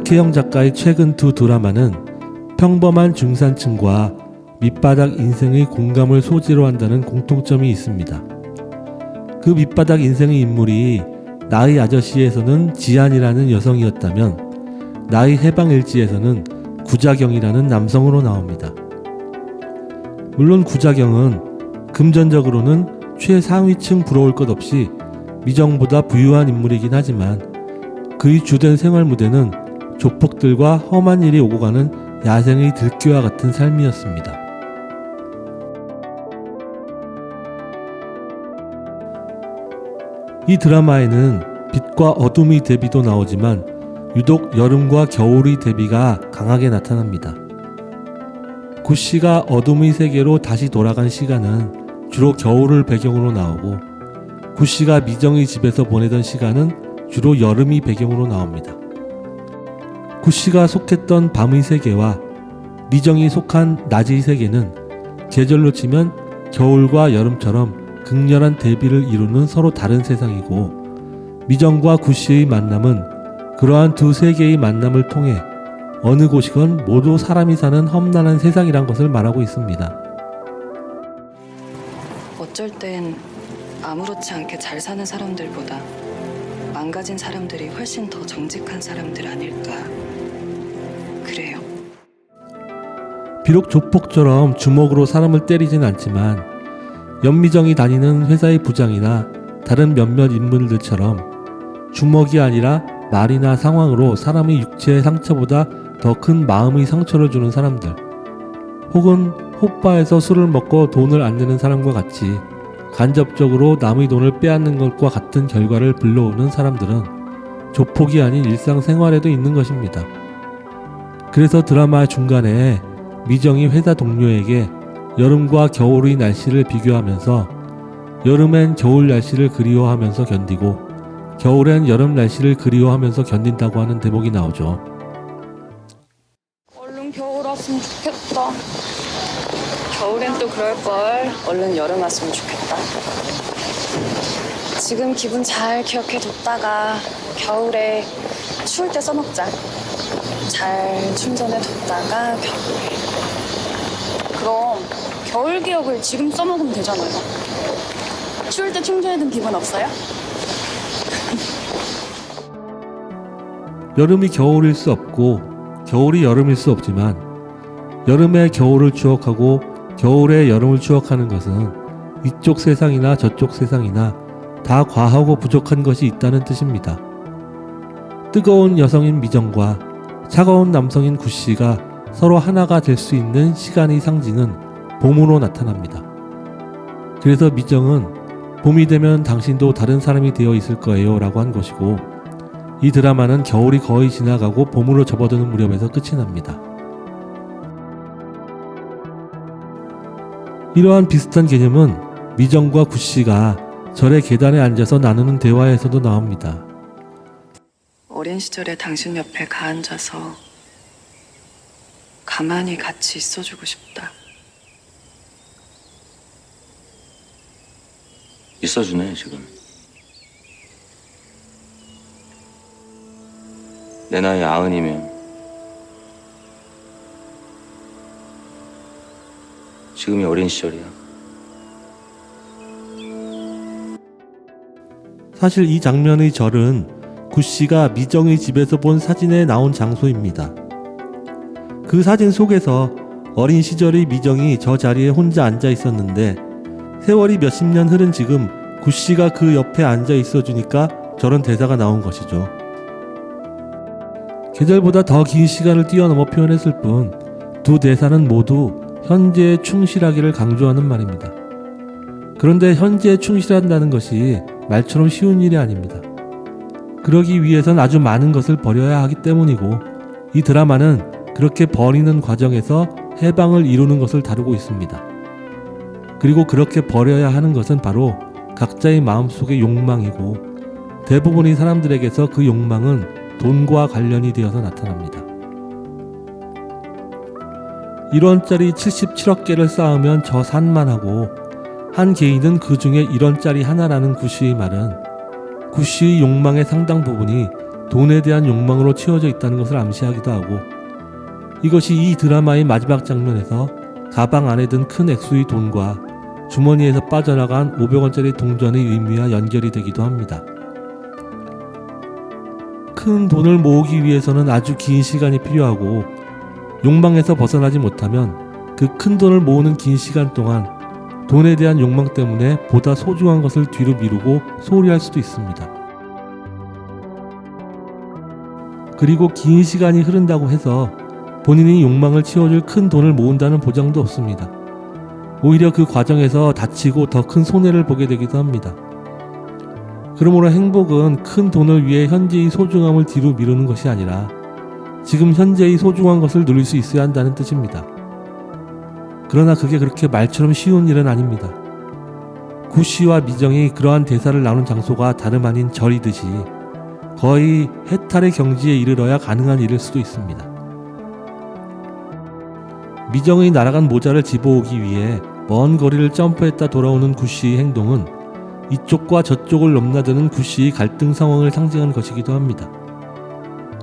박혜영 작가의 최근 두 드라마는 평범한 중산층과 밑바닥 인생의 공감을 소재로 한다는 공통점이 있습니다. 그 밑바닥 인생의 인물이 나의 아저씨에서는 지안이라는 여성이었다면 나의 해방일지에서는 구자경이라는 남성으로 나옵니다. 물론 구자경은 금전적으로는 최상위층 부러울 것 없이 미정보다 부유한 인물이긴 하지만 그의 주된 생활 무대는 조폭들과 험한 일이 오고 가는 야생의 들쥐와 같은 삶이었습니다. 이 드라마에는 빛과 어둠의 대비도 나오지만 유독 여름과 겨울의 대비가 강하게 나타납니다. 구씨가 어둠의 세계로 다시 돌아간 시간은 주로 겨울을 배경으로 나오고 구씨가 미정의 집에서 보내던 시간은 주로 여름이 배경으로 나옵니다. 구씨가 속했던 밤의 세계와 미정이 속한 낮의 세계는 계절로 치면 겨울과 여름처럼 극렬한 대비를 이루는 서로 다른 세상이고 미정과 구씨의 만남은 그러한 두 세계의 만남을 통해 어느 곳이건 모두 사람이 사는 험난한 세상이란 것을 말하고 있습니다. 어쩔 땐 아무렇지 않게 잘 사는 사람들보다 망가진 사람들이 훨씬 더 정직한 사람들 아닐까 그래요. 비록 조폭처럼 주먹으로 사람을 때리진 않지만 연미정이 다니는 회사의 부장이나 다른 몇몇 인물들처럼 주먹이 아니라 말이나 상황으로 사람의 육체의 상처보다 더 큰 마음의 상처를 주는 사람들, 혹은 호빠에서 술을 먹고 돈을 안 내는 사람과 같이 간접적으로 남의 돈을 빼앗는 것과 같은 결과를 불러오는 사람들은 조폭이 아닌 일상생활에도 있는 것입니다. 그래서 드라마 중간에 미정이 회사 동료에게 여름과 겨울의 날씨를 비교하면서 여름엔 겨울 날씨를 그리워하면서 견디고 겨울엔 여름 날씨를 그리워하면서 견딘다고 하는 대목이 나오죠. 얼른 겨울 왔으면 좋겠다. 겨울엔 또 그럴걸. 얼른 여름 왔으면 좋겠다. 지금 기분 잘 기억해뒀다가 겨울에 추울 때 써먹자. 잘 충전해뒀다가 겨울에. 그럼 겨울 기억을 지금 써먹으면 되잖아요. 추울 때 충전해둔 기분 없어요? 여름이 겨울일 수 없고 겨울이 여름일 수 없지만 여름의 겨울을 추억하고 겨울의 여름을 추억하는 것은 이쪽 세상이나 저쪽 세상이나 다 과하고 부족한 것이 있다는 뜻입니다. 뜨거운 여성인 미정과 차가운 남성인 구씨가 서로 하나가 될 수 있는 시간의 상징은 봄으로 나타납니다. 그래서 미정은 봄이 되면 당신도 다른 사람이 되어 있을 거예요 라고 한 것이고 이 드라마는 겨울이 거의 지나가고 봄으로 접어드는 무렵에서 끝이 납니다. 이러한 비슷한 개념은 미정과 구씨가 절의 계단에 앉아서 나누는 대화에서도 나옵니다. 어린 시절에 당신 옆에 가앉아서 가만히 같이 있어주고 싶다. 있어주네 지금. 내 나이 90이면 지금이 어린 시절이야. 사실 이 장면의 절은 구씨가 미정의 집에서 본 사진에 나온 장소입니다. 그 사진 속에서 어린 시절의 미정이 저 자리에 혼자 앉아 있었는데 세월이 몇십 년 흐른 지금 구씨가 그 옆에 앉아 있어주니까 저런 대사가 나온 것이죠. 계절보다 더 긴 시간을 뛰어넘어 표현했을 뿐 두 대사는 모두 현재에 충실하기를 강조하는 말입니다. 그런데 현재에 충실한다는 것이 말처럼 쉬운 일이 아닙니다. 그러기 위해선 아주 많은 것을 버려야 하기 때문이고 이 드라마는 그렇게 버리는 과정에서 해방을 이루는 것을 다루고 있습니다. 그리고 그렇게 버려야 하는 것은 바로 각자의 마음속의 욕망이고 대부분의 사람들에게서 그 욕망은 돈과 관련이 되어서 나타납니다. 1원짜리 77억 개를 쌓으면 저 산만 하고 한 개인은 그 중에 1원짜리 하나라는 구씨의 말은 구씨의 욕망의 상당 부분이 돈에 대한 욕망으로 채워져 있다는 것을 암시하기도 하고, 이것이 이 드라마의 마지막 장면에서 가방 안에 든 큰 액수의 돈과 주머니에서 빠져나간 500원짜리 동전의 의미와 연결이 되기도 합니다. 큰 돈을 모으기 위해서는 아주 긴 시간이 필요하고, 욕망에서 벗어나지 못하면 그 큰 돈을 모으는 긴 시간 동안 돈에 대한 욕망 때문에 보다 소중한 것을 뒤로 미루고 소홀히 할 수도 있습니다. 그리고 긴 시간이 흐른다고 해서 본인이 욕망을 채워줄 큰 돈을 모은다는 보장도 없습니다. 오히려 그 과정에서 다치고 더 큰 손해를 보게 되기도 합니다. 그러므로 행복은 큰 돈을 위해 현재의 소중함을 뒤로 미루는 것이 아니라 지금 현재의 소중한 것을 누릴 수 있어야 한다는 뜻입니다. 그러나 그게 그렇게 말처럼 쉬운 일은 아닙니다. 구씨와 미정이 그러한 대사를 나눈 장소가 다름 아닌 절이듯이 거의 해탈의 경지에 이르러야 가능한 일일 수도 있습니다. 미정의 날아간 모자를 집어오기 위해 먼 거리를 점프했다 돌아오는 구씨의 행동은 이쪽과 저쪽을 넘나드는 구씨의 갈등 상황을 상징한 것이기도 합니다.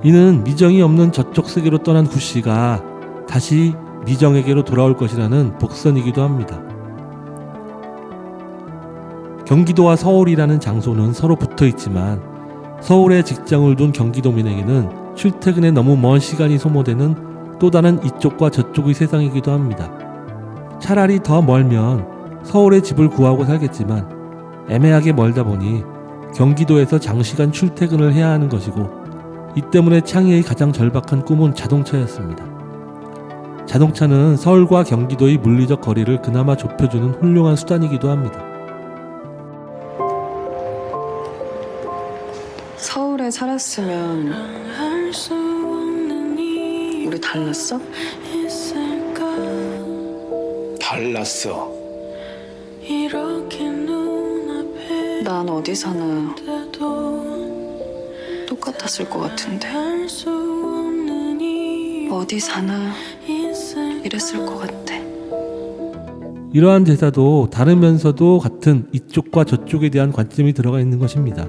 이는 미정이 없는 저쪽 세계로 떠난 구씨가 다시 미정에게로 돌아올 것이라는 복선이기도 합니다. 경기도와 서울이라는 장소는 서로 붙어 있지만 서울에 직장을 둔 경기도민에게는 출퇴근에 너무 먼 시간이 소모되는 또 다른 이쪽과 저쪽의 세상이기도 합니다. 차라리 더 멀면 서울에 집을 구하고 살겠지만 애매하게 멀다 보니 경기도에서 장시간 출퇴근을 해야 하는 것이고, 이 때문에 창희의 가장 절박한 꿈은 자동차였습니다. 자동차는 서울과 경기도의 물리적 거리를 그나마 좁혀주는 훌륭한 수단이기도 합니다. 서울에 살았으면 우리 달랐어? 달랐어. 난 어디 사나 똑같았을 것 같은데. 어디 사나 이랬을 것 같아. 이러한 대사도 다르면서도 같은 이쪽과 저쪽에 대한 관점이 들어가 있는 것입니다.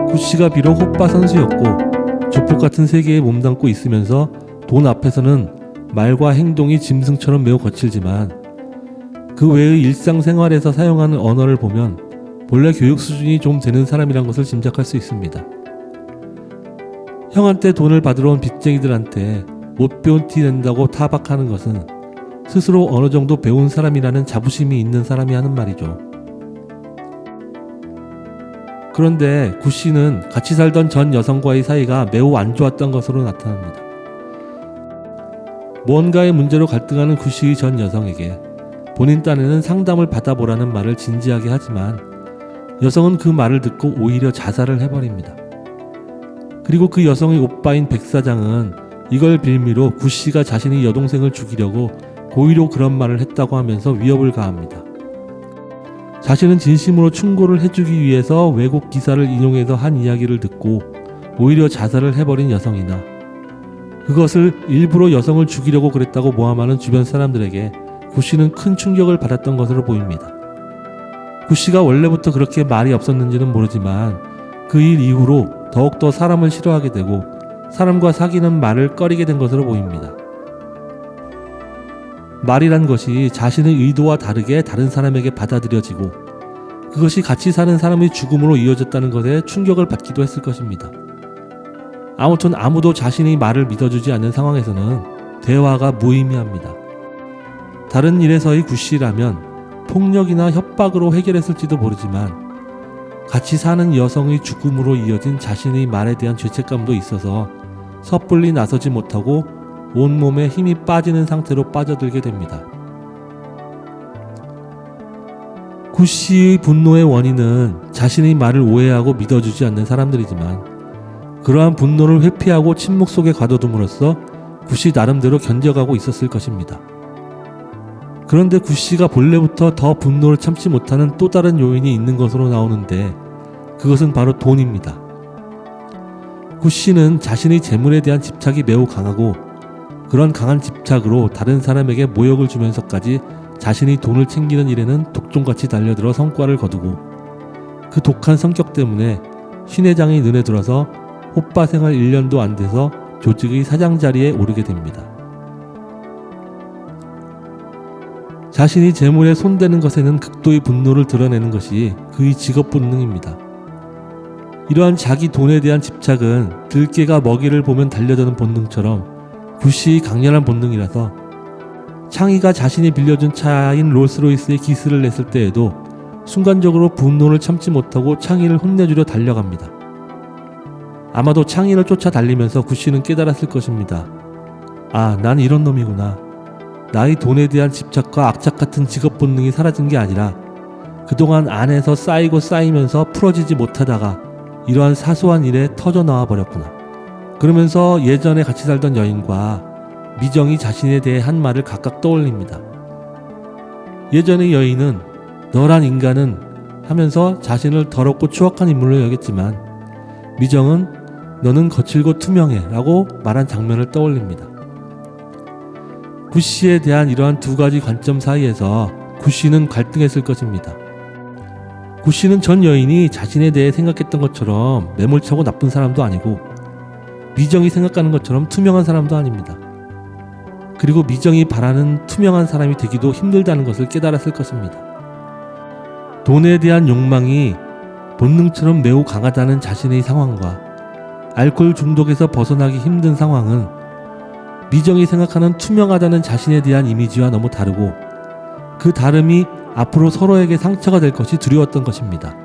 구씨가 비록 호빠 선수였고 조폭 같은 세계에 몸담고 있으면서 돈 앞에서는 말과 행동이 짐승처럼 매우 거칠지만 그 외의 일상생활에서 사용하는 언어를 보면 본래 교육 수준이 좀 되는 사람이란 것을 짐작할 수 있습니다. 형한테 돈을 받으러 온 빚쟁이들한테 못 배운 티 낸다고 타박하는 것은 스스로 어느 정도 배운 사람이라는 자부심이 있는 사람이 하는 말이죠. 그런데 구씨는 같이 살던 전 여성과의 사이가 매우 안 좋았던 것으로 나타납니다. 무언가의 문제로 갈등하는 구씨의 전 여성에게 본인 딴에는 상담을 받아보라는 말을 진지하게 하지만 여성은 그 말을 듣고 오히려 자살을 해버립니다. 그리고 그 여성의 오빠인 백 사장은 이걸 빌미로 구씨가 자신의 여동생을 죽이려고 고의로 그런 말을 했다고 하면서 위협을 가합니다. 자신은 진심으로 충고를 해주기 위해서 외국 기사를 인용해서 한 이야기를 듣고 오히려 자살을 해버린 여성이나 그것을 일부러 여성을 죽이려고 그랬다고 모함하는 주변 사람들에게 구씨는 큰 충격을 받았던 것으로 보입니다. 구씨가 원래부터 그렇게 말이 없었는지는 모르지만 그 일 이후로 더욱더 사람을 싫어하게 되고 사람과 사귀는 말을 꺼리게 된 것으로 보입니다. 말이란 것이 자신의 의도와 다르게 다른 사람에게 받아들여지고 그것이 같이 사는 사람의 죽음으로 이어졌다는 것에 충격을 받기도 했을 것입니다. 아무튼 아무도 자신의 말을 믿어주지 않는 상황에서는 대화가 무의미합니다. 다른 일에서의 구씨라면 폭력이나 협박으로 해결했을지도 모르지만 같이 사는 여성의 죽음으로 이어진 자신의 말에 대한 죄책감도 있어서 섣불리 나서지 못하고 온몸에 힘이 빠지는 상태로 빠져들게 됩니다. 구씨의 분노의 원인은 자신의 말을 오해하고 믿어주지 않는 사람들이지만 그러한 분노를 회피하고 침묵 속에 가둬둠으로써 구씨 나름대로 견뎌가고 있었을 것입니다. 그런데 구씨가 본래부터 더 분노를 참지 못하는 또 다른 요인이 있는 것으로 나오는데 그것은 바로 돈입니다. 구씨는 자신의 재물에 대한 집착이 매우 강하고 그런 강한 집착으로 다른 사람에게 모욕을 주면서까지 자신이 돈을 챙기는 일에는 독종같이 달려들어 성과를 거두고 그 독한 성격 때문에 신 회장이 눈에 들어서 호빠 생활 1년도 안 돼서 조직의 사장 자리에 오르게 됩니다. 자신이 재물에 손대는 것에는 극도의 분노를 드러내는 것이 그의 직업 본능입니다. 이러한 자기 돈에 대한 집착은 들깨가 먹이를 보면 달려드는 본능처럼 구씨의 강렬한 본능이라서 창희가 자신이 빌려준 차인 롤스로이스에 기스를 냈을 때에도 순간적으로 분노를 참지 못하고 창희를 혼내주려 달려갑니다. 아마도 창희를 쫓아 달리면서 구씨는 깨달았을 것입니다. 아, 난 이런 놈이구나. 나의 돈에 대한 집착과 악착 같은 직업 본능이 사라진 게 아니라 그동안 안에서 쌓이고 쌓이면서 풀어지지 못하다가 이러한 사소한 일에 터져 나와 버렸구나. 그러면서 예전에 같이 살던 여인과 미정이 자신에 대해 한 말을 각각 떠올립니다. 예전의 여인은 너란 인간은 하면서 자신을 더럽고 추악한 인물로 여겼지만 미정은 너는 거칠고 투명해 라고 말한 장면을 떠올립니다. 구씨에 대한 이러한 두 가지 관점 사이에서 구씨는 갈등했을 것입니다. 구씨는 전 여인이 자신에 대해 생각했던 것처럼 매몰차고 나쁜 사람도 아니고 미정이 생각하는 것처럼 투명한 사람도 아닙니다. 그리고 미정이 바라는 투명한 사람이 되기도 힘들다는 것을 깨달았을 것입니다. 돈에 대한 욕망이 본능처럼 매우 강하다는 자신의 상황과 알코올 중독에서 벗어나기 힘든 상황은 미정이 생각하는 투명하다는 자신에 대한 이미지와 너무 다르고 그 다름이 앞으로 서로에게 상처가 될 것이 두려웠던 것입니다.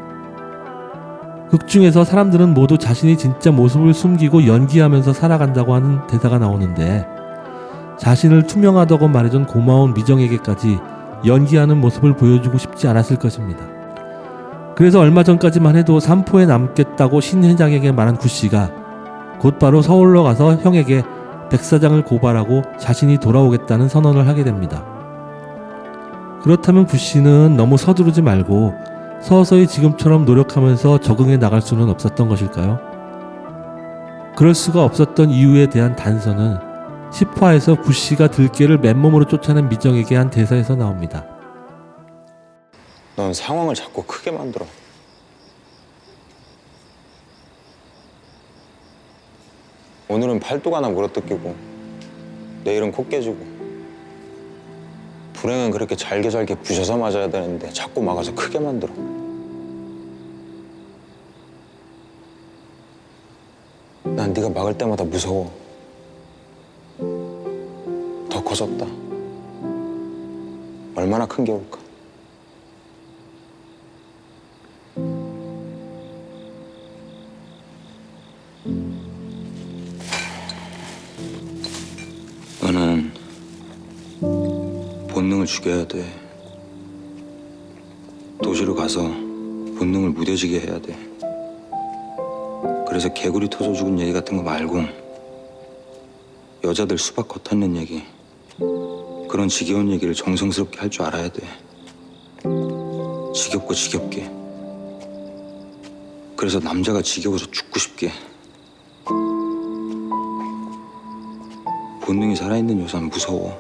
극 중에서 사람들은 모두 자신이 진짜 모습을 숨기고 연기하면서 살아간다고 하는 대사가 나오는데 자신을 투명하다고 말해준 고마운 미정에게까지 연기하는 모습을 보여주고 싶지 않았을 것입니다. 그래서 얼마 전까지만 해도 삼포에 남겠다고 신 회장에게 말한 구씨가 곧바로 서울로 가서 형에게 백 사장을 고발하고 자신이 돌아오겠다는 선언을 하게 됩니다. 그렇다면 구씨는 너무 서두르지 말고 서서히 지금처럼 노력하면서 적응해 나갈 수는 없었던 것일까요? 그럴 수가 없었던 이유에 대한 단서는 10화에서 구씨가 들깨를 맨몸으로 쫓아낸 미정에게 한 대사에서 나옵니다. 넌 상황을 자꾸 크게 만들어. 오늘은 팔뚝 하나 물어뜯기고 내일은 코 깨지고 불행은 그렇게 잘게 부셔서 맞아야 되는데 자꾸 막아서 크게 만들어. 난 네가 막을 때마다 무서워. 더 커졌다. 얼마나 큰 게 올까? 너는 본능을 죽여야 돼. 도시로 가서 본능을 무뎌지게 해야 돼. 그래서 개구리 터져 죽은 얘기 같은 거 말고 여자들 수박 겉핥는 얘기, 그런 지겨운 얘기를 정성스럽게 할 줄 알아야 돼. 지겹고 지겹게. 그래서 남자가 지겨워서 죽고 싶게. 본능이 살아있는 여자는 무서워.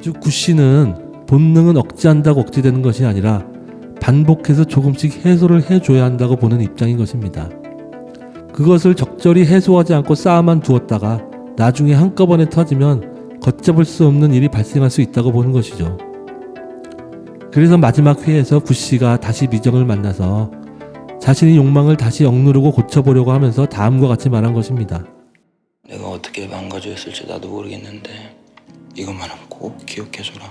즉 구씨는 본능은 억제한다고 억제되는 것이 아니라 반복해서 조금씩 해소를 해줘야 한다고 보는 입장인 것입니다. 그것을 적절히 해소하지 않고 쌓아만 두었다가 나중에 한꺼번에 터지면 걷잡을 수 없는 일이 발생할 수 있다고 보는 것이죠. 그래서 마지막 회에서 구씨가 다시 미정을 만나서 자신의 욕망을 다시 억누르고 고쳐보려고 하면서 다음과 같이 말한 것입니다. 내가 어떻게 망가져했을지 나도 모르겠는데 이것만은 꼭 기억해줘라.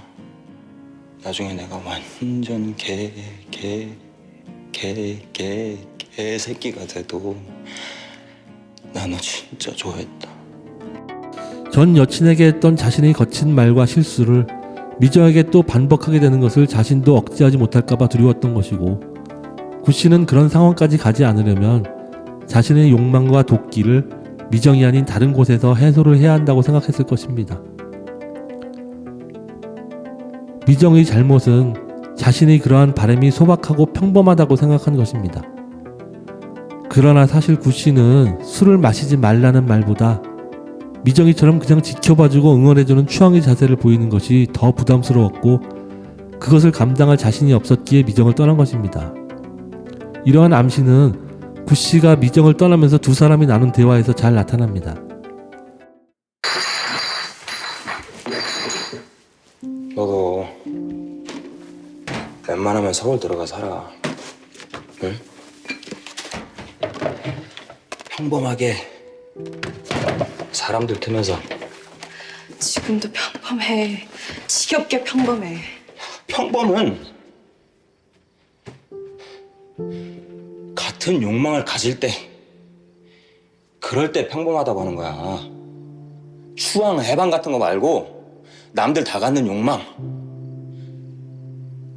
나중에 내가 완전 개새끼가 돼도 나 너 진짜 좋아했다. 전 여친에게 했던 자신의 거친 말과 실수를 미정에게 또 반복하게 되는 것을 자신도 억제하지 못할까봐 두려웠던 것이고, 구씨는 그런 상황까지 가지 않으려면 자신의 욕망과 도끼를 미정이 아닌 다른 곳에서 해소를 해야 한다고 생각했을 것입니다. 미정의 잘못은 자신의 그러한 바람이 소박하고 평범하다고 생각한 것입니다. 그러나 사실 구씨는 술을 마시지 말라는 말보다 미정이처럼 그냥 지켜봐주고 응원해주는 추앙의 자세를 보이는 것이 더 부담스러웠고 그것을 감당할 자신이 없었기에 미정을 떠난 것입니다. 이러한 암시는 구씨가 미정을 떠나면서 두 사람이 나눈 대화에서 잘 나타납니다. 너도 웬만하면 서울 들어가 살아. 응? 평범하게 사람들 틈에서. 지금도 평범해. 지겹게 평범해. 평범은 같은 욕망을 가질 때, 그럴 때 평범하다고 하는 거야. 추앙, 해방 같은 거 말고 남들 다 갖는 욕망.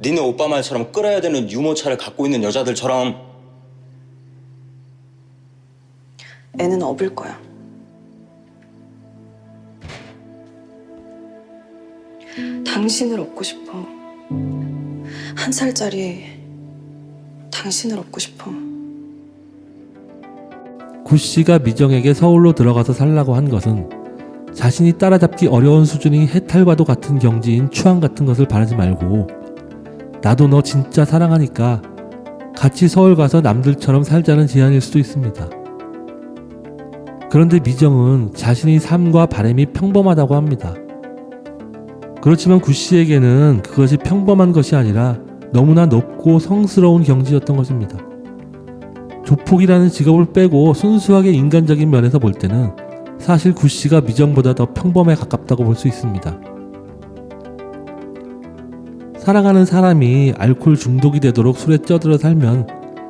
니네 오빠 말처럼 끌어야 되는 유모차를 갖고 있는 여자들처럼. 애는 업을 거야. 당신을 업고 싶어. 1살짜리 당신을 업고 싶어. 구씨가 미정에게 서울로 들어가서 살라고 한 것은 자신이 따라잡기 어려운 수준의 해탈과도 같은 경지인 추앙 같은 것을 바라지 말고 나도 너 진짜 사랑하니까 같이 서울 가서 남들처럼 살자는 제안일 수도 있습니다. 그런데 미정은 자신의 삶과 바람이 평범하다고 합니다. 그렇지만 구씨에게는 그것이 평범한 것이 아니라 너무나 높고 성스러운 경지였던 것입니다. 조폭이라는 직업을 빼고 순수하게 인간적인 면에서 볼 때는 사실 구씨가 미정보다 더 평범에 가깝다고 볼 수 있습니다. 사랑하는 사람이 알코올 중독이 되도록 술에 쪄들어 살면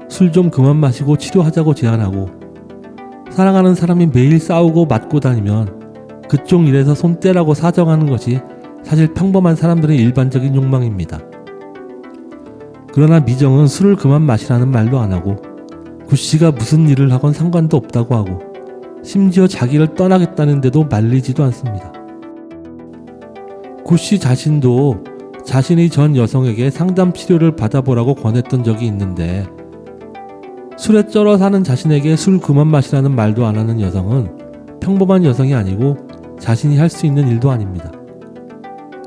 술 좀 그만 마시고 치료하자고 제안하고, 사랑하는 사람이 매일 싸우고 맞고 다니면 그쪽 일에서 손 떼라고 사정하는 것이 사실 평범한 사람들의 일반적인 욕망입니다. 그러나 미정은 술을 그만 마시라는 말도 안 하고 구씨가 무슨 일을 하건 상관도 없다고 하고 심지어 자기를 떠나겠다는데도 말리지도 않습니다. 구씨 자신도 자신의 전 여성에게 상담 치료를 받아보라고 권했던 적이 있는데 술에 쩔어 사는 자신에게 술 그만 마시라는 말도 안 하는 여성은 평범한 여성이 아니고 자신이 할 수 있는 일도 아닙니다.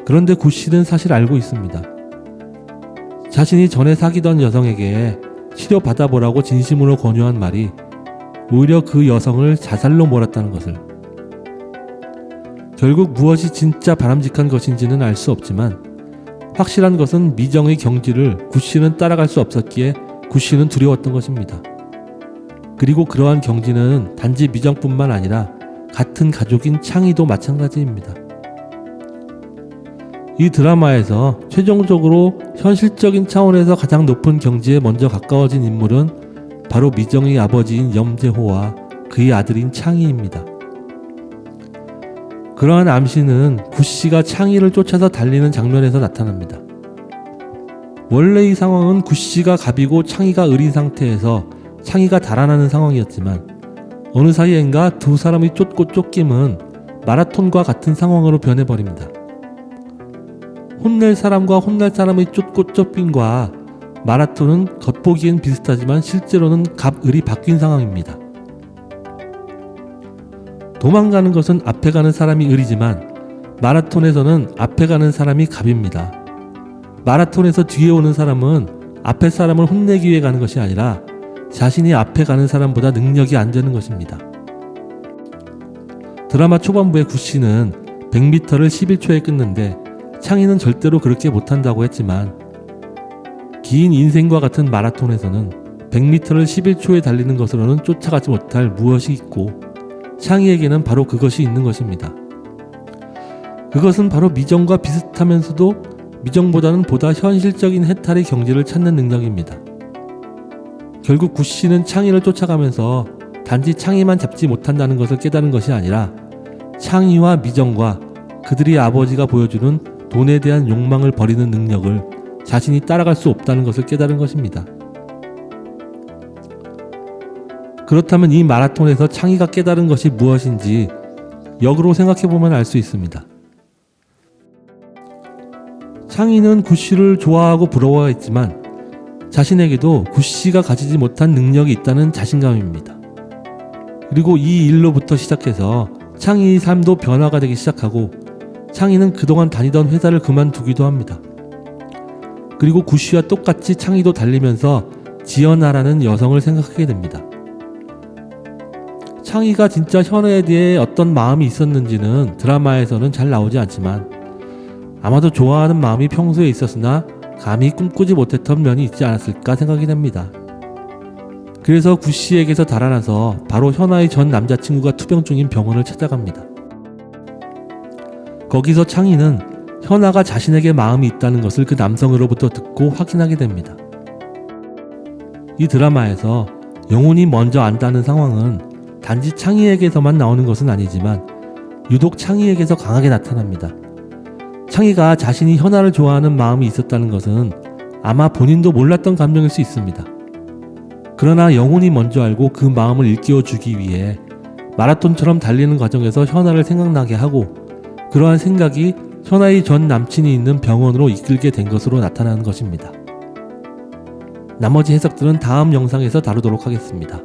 그런데 구씨는 사실 알고 있습니다. 자신이 전에 사귀던 여성에게 치료받아보라고 진심으로 권유한 말이 오히려 그 여성을 자살로 몰았다는 것을. 결국 무엇이 진짜 바람직한 것인지는 알 수 없지만 확실한 것은 미정의 경지를 구씨는 따라갈 수 없었기에 구씨는 두려웠던 것입니다. 그리고 그러한 경지는 단지 미정뿐만 아니라 같은 가족인 창희도 마찬가지입니다. 이 드라마에서 최종적으로 현실적인 차원에서 가장 높은 경지에 먼저 가까워진 인물은 바로 미정의 아버지인 염재호와 그의 아들인 창희입니다. 그러한 암시는 구씨가 창희를 쫓아서 달리는 장면에서 나타납니다. 원래 이 상황은 구씨가 갑이고 창희가 을인 상태에서 창희가 달아나는 상황이었지만 어느 사이엔가 두 사람이 쫓고 쫓김은 마라톤과 같은 상황으로 변해버립니다. 혼낼 사람과 혼날 사람의 쫓고 쫓김과 마라톤은 겉보기엔 비슷하지만 실제로는 갑, 을이 바뀐 상황입니다. 도망가는 것은 앞에 가는 사람이 을이지만 마라톤에서는 앞에 가는 사람이 갑입니다. 마라톤에서 뒤에 오는 사람은 앞에 사람을 혼내기 위해 가는 것이 아니라 자신이 앞에 가는 사람보다 능력이 안 되는 것입니다. 드라마 초반부의 구씨는 100m를 11초에 끊는데 창희는 절대로 그렇게 못한다고 했지만 긴 인생과 같은 마라톤에서는 100m를 11초에 달리는 것으로는 쫓아가지 못할 무엇이 있고 창희에게는 바로 그것이 있는 것입니다. 그것은 바로 미정과 비슷하면서도 미정보다는 보다 현실적인 해탈의 경지를 찾는 능력입니다. 결국 구씨는 창희를 쫓아가면서 단지 창희만 잡지 못한다는 것을 깨달은 것이 아니라 창희와 미정과 그들의 아버지가 보여주는 돈에 대한 욕망을 버리는 능력을 자신이 따라갈 수 없다는 것을 깨달은 것입니다. 그렇다면 이 마라톤에서 창희가 깨달은 것이 무엇인지 역으로 생각해보면 알 수 있습니다. 창희는 구씨를 좋아하고 부러워했지만 자신에게도 구씨가 가지지 못한 능력이 있다는 자신감입니다. 그리고 이 일로부터 시작해서 창희의 삶도 변화가 되기 시작하고 창희는 그동안 다니던 회사를 그만두기도 합니다. 그리고 구씨와 똑같이 창희도 달리면서 지연아라는 여성을 생각하게 됩니다. 창희가 진짜 현아에 대해 어떤 마음이 있었는지는 드라마에서는 잘 나오지 않지만 아마도 좋아하는 마음이 평소에 있었으나 감히 꿈꾸지 못했던 면이 있지 않았을까 생각이 됩니다. 그래서 구씨에게서 달아나서 바로 현아의 전 남자친구가 투병 중인 병원을 찾아갑니다. 거기서 창희는 현아가 자신에게 마음이 있다는 것을 그 남성으로부터 듣고 확인하게 됩니다. 이 드라마에서 영훈이 먼저 안다는 상황은 단지 창희에게서만 나오는 것은 아니지만 유독 창희에게서 강하게 나타납니다. 창희가 자신이 현아를 좋아하는 마음이 있었다는 것은 아마 본인도 몰랐던 감정일 수 있습니다. 그러나 영훈이 먼저 알고 그 마음을 일깨워주기 위해 마라톤처럼 달리는 과정에서 현아를 생각나게 하고 그러한 생각이 현아의 전 남친이 있는 병원으로 이끌게 된 것으로 나타나는 것입니다. 나머지 해석들은 다음 영상에서 다루도록 하겠습니다.